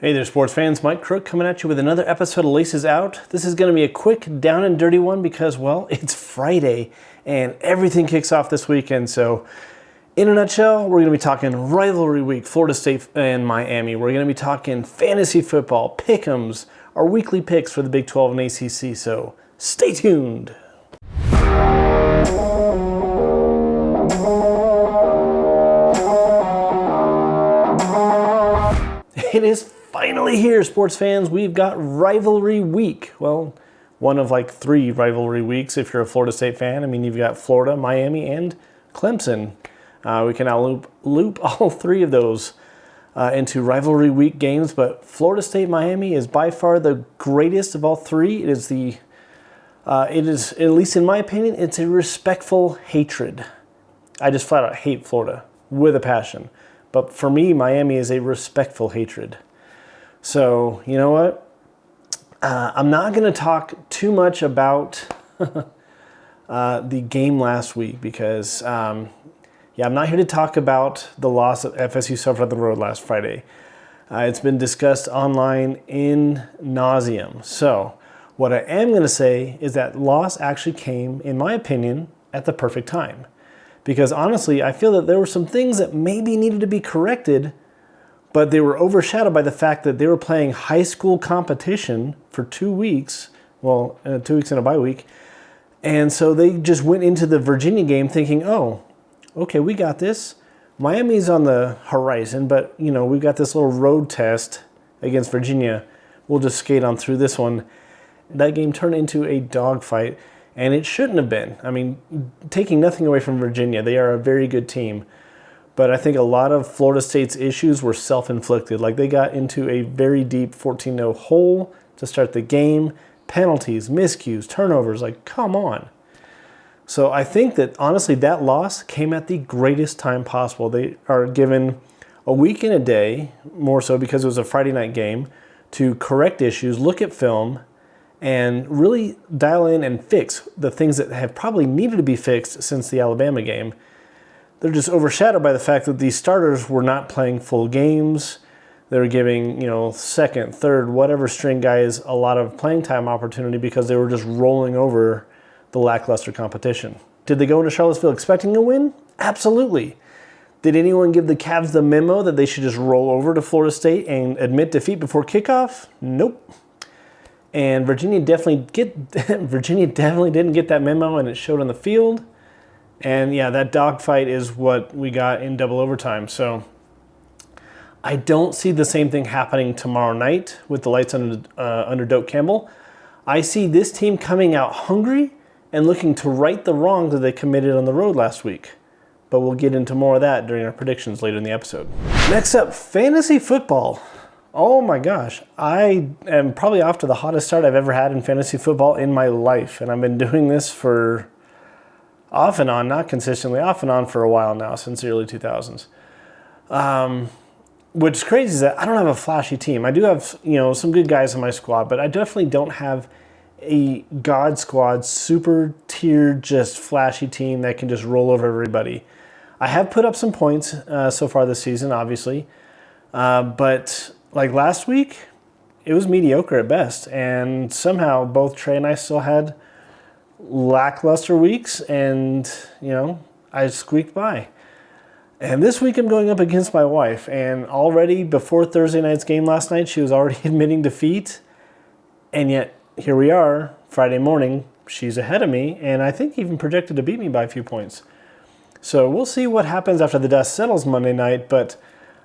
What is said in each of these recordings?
Hey there, sports fans. Mike Crook coming at you with another episode of Laces Out. This is going to be a quick, down and dirty one because, well, it's Friday and everything kicks off this weekend. So, in a nutshell, we're going to be talking Rivalry Week, Florida State and Miami. We're going to be talking fantasy football, pick'ems, our weekly picks for the Big 12 and ACC. So, stay tuned. It is finally here, sports fans. We've got Rivalry Week. Well, one of like 3 rivalry weeks if you're a Florida State fan. I mean, you've got Florida, Miami, and Clemson. We can now loop all 3 of those into Rivalry Week games, but Florida State, Miami is by far the greatest of all 3. It is, at least in my opinion, it's a respectful hatred. I just flat out hate Florida with a passion. But for me, Miami is a respectful hatred. So, you know what? I'm not going to talk too much about the game last week because, I'm not here to talk about the loss that FSU suffered on the road last Friday. It's been discussed online in nauseam. So, what I am going to say is that loss actually came, in my opinion, at the perfect time. Because honestly, I feel that there were some things that maybe needed to be corrected, but they were overshadowed by the fact that they were playing high school competition for 2 weeks, 2 weeks in a bye week, and so they just went into the Virginia game thinking, oh, okay, we got this. Miami's on the horizon, but we've got this little road test against Virginia. We'll just skate on through this one. That game turned into a dogfight. And it shouldn't have been. I mean, taking nothing away from Virginia, they are a very good team. But I think a lot of Florida State's issues were self-inflicted. Like they got into a very deep 14-0 hole to start the game. Penalties, miscues, turnovers, like come on. So I think that honestly that loss came at the greatest time possible. They are given a week and a day, more so because it was a Friday night game, to correct issues, look at film, and really dial in and fix the things that have probably needed to be fixed since the Alabama game. They're just overshadowed by the fact that these starters were not playing full games. They were giving, second, third, whatever string guys a lot of playing time opportunity because they were just rolling over the lackluster competition. Did they go into Charlottesville expecting a win? Absolutely. Did anyone give the Cavs the memo that they should just roll over to Florida State and admit defeat before kickoff? Nope. And Virginia definitely didn't get that memo, and it showed on the field. And yeah, that dogfight is what we got in double overtime. So I don't see the same thing happening tomorrow night with the lights under Doak Campbell. I see this team coming out hungry and looking to right the wrongs that they committed on the road last week. But we'll get into more of that during our predictions later in the episode. Next up, fantasy football. Oh my gosh, I am probably off to the hottest start I've ever had in fantasy football in my life. And I've been doing this for off and on, not consistently, off and on for a while now, since the early 2000s. What's crazy is that I don't have a flashy team. I do have, some good guys in my squad, but I definitely don't have a God squad, super tier, just flashy team that can just roll over everybody. I have put up some points so far this season, obviously, but like last week, it was mediocre at best. And somehow both Trey and I still had lackluster weeks. And, I squeaked by. And this week I'm going up against my wife. And already before Thursday night's game last night, she was already admitting defeat. And yet here we are, Friday morning. She's ahead of me. And I think even projected to beat me by a few points. So we'll see what happens after the dust settles Monday night. But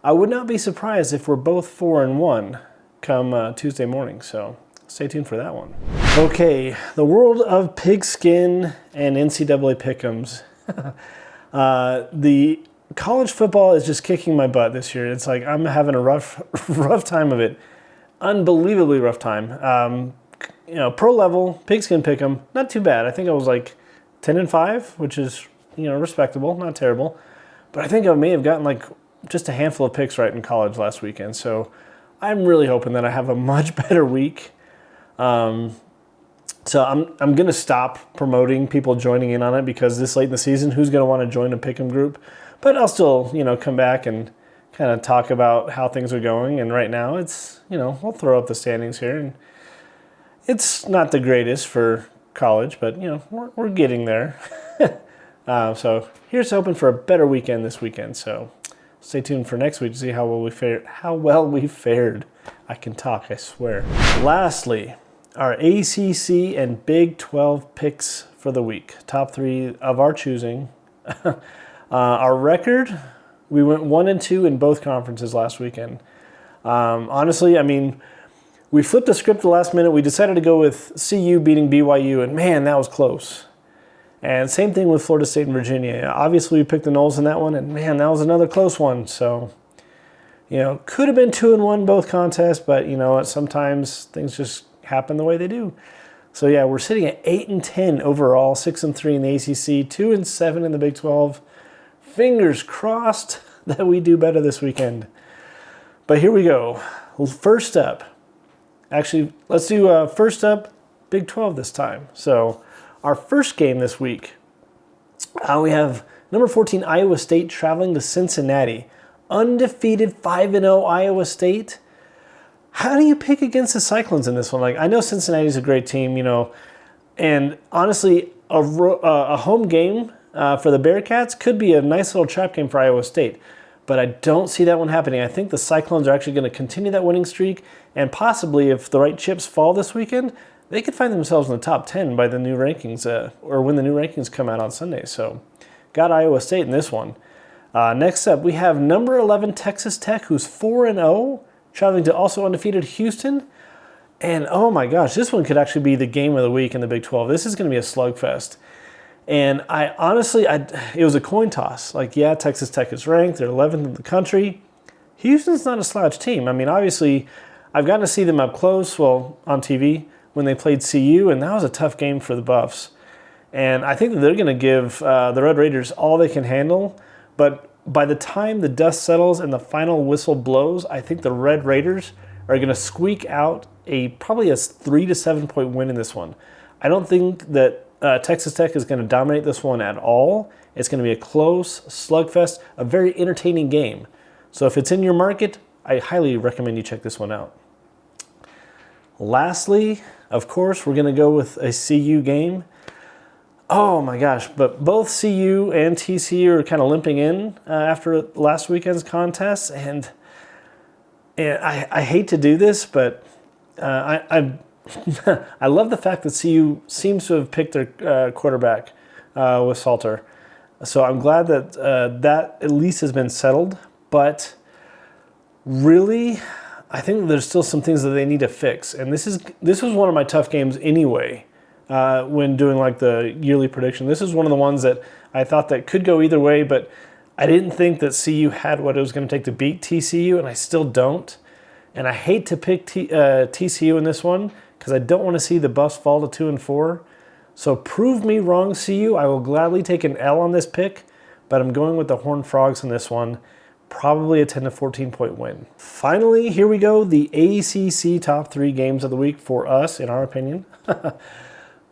I would not be surprised if we're both 4-1 come Tuesday morning, so stay tuned for that one. Okay, the world of pigskin and NCAA pick'ems. The college football is just kicking my butt this year. It's like I'm having a rough time of it. Unbelievably rough time. Pro level, pigskin pick'em, not too bad. I think I was like 10-5, which is, respectable, not terrible. But I think I may have gotten like just a handful of picks right in college last weekend. So I'm really hoping that I have a much better week. So I'm going to stop promoting people joining in on it because this late in the season, who's going to want to join a pick'em group? But I'll still, come back and kind of talk about how things are going. And right now it's, we'll throw up the standings here. And it's not the greatest for college, but, we're getting there. So here's hoping for a better weekend this weekend. So stay tuned for next week to see how well we fared. I can talk, I swear. Lastly, our ACC and Big 12 picks for the week. Top 3 of our choosing. Our record, we went 1-2 in both conferences last weekend. Honestly, we flipped the script at the last minute. We decided to go with CU beating BYU, and man, that was close. And same thing with Florida State and Virginia. Obviously, we picked the Noles in that one, and man, that was another close one. So, could have been 2-1 both contests, but sometimes things just happen the way they do. So yeah, we're sitting at 8-10 overall, 6-3 in the ACC, 2-7 in the Big 12. Fingers crossed that we do better this weekend. But here we go. First up, actually, let's do first up Big 12 this time. So our first game this week, we have number 14 Iowa State traveling to Cincinnati. Undefeated 5-0 Iowa State. How do you pick against the Cyclones in this one? I know Cincinnati's a great team, and honestly, a home game for the Bearcats could be a nice little trap game for Iowa State. But I don't see that one happening. I think the Cyclones are actually going to continue that winning streak, and possibly, if the right chips fall this weekend, they could find themselves in the top 10 by the new rankings, or when the new rankings come out on Sunday. So, got Iowa State in this one. Next up, we have number 11 Texas Tech, who's 4-0, traveling to also undefeated Houston. And oh my gosh, this one could actually be the game of the week in the Big 12. This is going to be a slugfest. And I honestly, it was a coin toss. Texas Tech is ranked. They're 11th in the country. Houston's not a slouch team. Obviously, I've gotten to see them up close, on TV, when they played CU, and that was a tough game for the Buffs. And I think that they're going to give the Red Raiders all they can handle. But by the time the dust settles and the final whistle blows, I think the Red Raiders are going to squeak out probably a 3 to 7 point win in this one. I don't think that Texas Tech is going to dominate this one at all. It's going to be a close slugfest, a very entertaining game. So if it's in your market, I highly recommend you check this one out. Lastly, of course, we're going to go with a CU game. Oh my gosh, but both CU and TCU are kind of limping in after last weekend's contest, and I hate to do this, but I love the fact that CU seems to have picked their quarterback with Salter. So I'm glad that that at least has been settled, but really, I think there's still some things that they need to fix, and this was one of my tough games anyway. When doing the yearly prediction. This is one of the ones that I thought that could go either way, but I didn't think that CU had what it was going to take to beat TCU, and I still don't. And I hate to pick TCU in this one because I don't want to see the Buffs fall to 2-4. So prove me wrong, CU. I will gladly take an L on this pick, but I'm going with the Horned Frogs in this one. Probably a 10 to 14 point win. Finally, here we go. The ACC top 3 games of the week for us, in our opinion.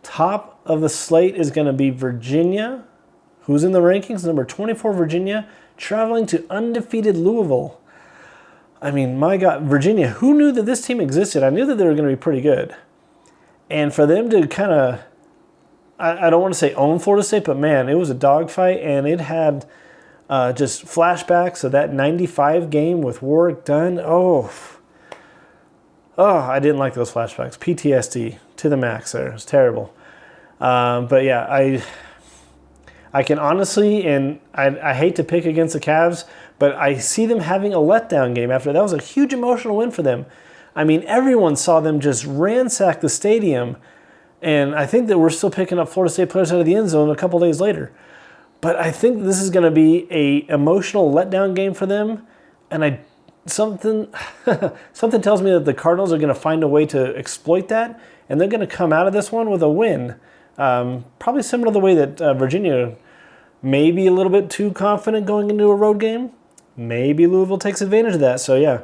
Top of the slate is going to be Virginia, who's in the rankings, number 24 Virginia, traveling to undefeated Louisville. My God, Virginia, who knew that this team existed? I knew that they were going to be pretty good. And for them to kind of, I don't want to say own Florida State, but man, it was a dogfight, and it had just flashbacks of that 95 game with Warwick Dunn. Oh, I didn't like those flashbacks. PTSD to the max there. It was terrible. But yeah, I can honestly, and I hate to pick against the Cavs, but I see them having a letdown game after that was a huge emotional win for them. Everyone saw them just ransack the stadium, and I think that we're still picking up Florida State players out of the end zone a couple days later. But I think this is going to be a emotional letdown game for them, and something tells me that the Cardinals are going to find a way to exploit that, and they're going to come out of this one with a win. Probably similar to the way that Virginia may be a little bit too confident going into a road game. Maybe Louisville takes advantage of that. So yeah,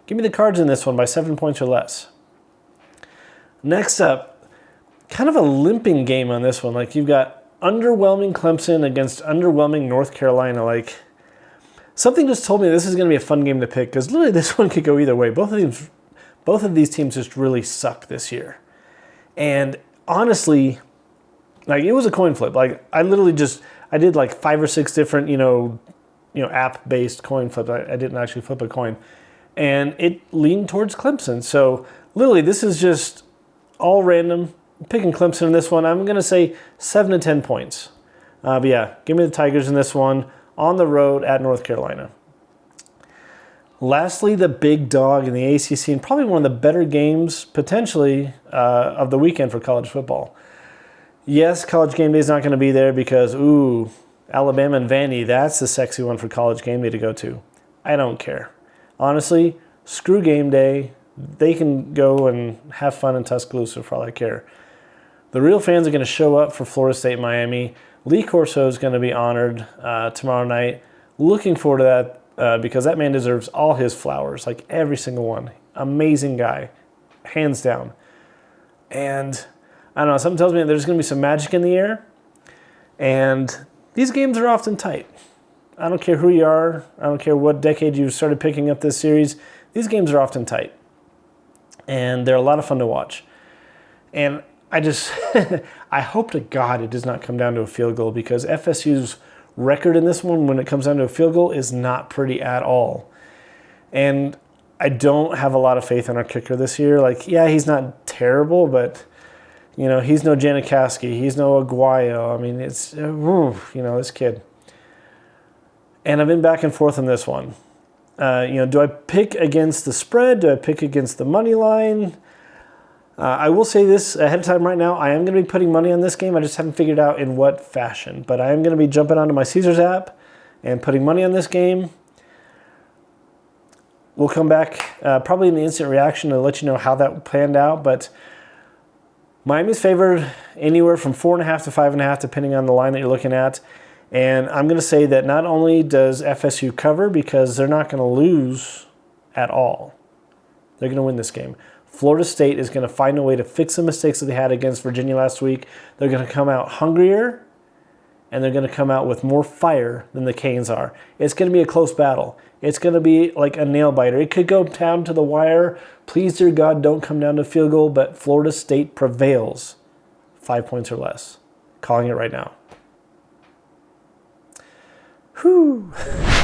give me the Cards in this one by 7 points or less. Next up, kind of a limping game on this one. You've got underwhelming Clemson against underwhelming North Carolina. Something just told me this is going to be a fun game to pick because literally this one could go either way. Both of these teams just really suck this year. And honestly, like it was a coin flip. Like I did like 5 or 6 different, app-based coin flips. I didn't actually flip a coin. And it leaned towards Clemson. So literally this is just all random. I'm picking Clemson in this one. I'm going to say 7 to 10 points. But yeah, give me the Tigers in this one on the road at North Carolina. Lastly, the big dog in the ACC, and probably one of the better games, potentially, of the weekend for college football. Yes, College Game Day is not going to be there because, Alabama and Vandy, that's the sexy one for College Game Day to go to. I don't care. Honestly, screw game day. They can go and have fun in Tuscaloosa for all I care. The real fans are going to show up for Florida State, Miami. Lee Corso is going to be honored tomorrow night. Looking forward to that because that man deserves all his flowers, like every single one. Amazing guy, hands down. And I don't know, something tells me that there's going to be some magic in the air. And these games are often tight. I don't care who you are. I don't care what decade you started picking up this series. These games are often tight. And they're a lot of fun to watch. And I hope to God it does not come down to a field goal because FSU's record in this one when it comes down to a field goal is not pretty at all. And I don't have a lot of faith in our kicker this year. Like, yeah, he's not terrible, but, he's no Janikowski. He's no Aguayo. I mean, it's, this kid. And I've been back and forth on this one. Do I pick against the spread? Do I pick against the money line? I will say this ahead of time right now. I am going to be putting money on this game. I just haven't figured out in what fashion. But I am going to be jumping onto my Caesars app and putting money on this game. We'll come back probably in the instant reaction to let you know how that planned out. But Miami's favored anywhere from 4.5 to 5.5, depending on the line that you're looking at. And I'm going to say that not only does FSU cover because they're not going to lose at all. They're going to win this game. Florida State is going to find a way to fix the mistakes that they had against Virginia last week. They're going to come out hungrier, and they're going to come out with more fire than the Canes are. It's going to be a close battle. It's going to be like a nail-biter. It could go down to the wire. Please, dear God, don't come down to field goal, but Florida State prevails 5 points or less. Calling it right now. Whew.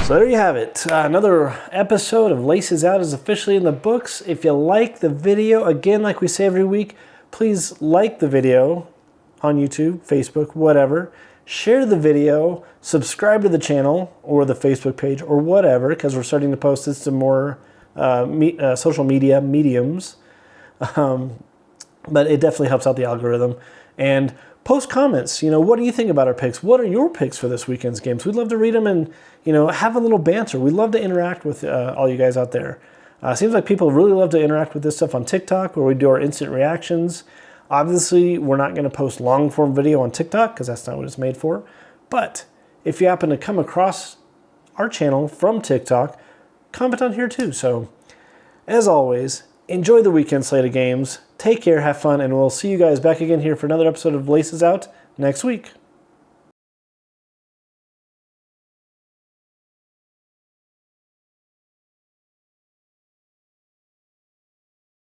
So there you have it. Another episode of Laces Out is officially in the books. If you like the video, again, like we say every week, please like the video on YouTube, Facebook, whatever. Share the video, subscribe to the channel or the Facebook page or whatever, because we're starting to post this to more social media mediums. But it definitely helps out the algorithm. And post comments. What do you think about our picks? What are your picks for this weekend's games? We'd love to read them and, have a little banter. We'd love to interact with all you guys out there. Seems like people really love to interact with this stuff on TikTok where we do our instant reactions. Obviously, we're not going to post long-form video on TikTok because that's not what it's made for. But if you happen to come across our channel from TikTok, comment on here too. So, as always, enjoy the weekend slate of games. Take care, have fun, and we'll see you guys back again here for another episode of Laces Out next week.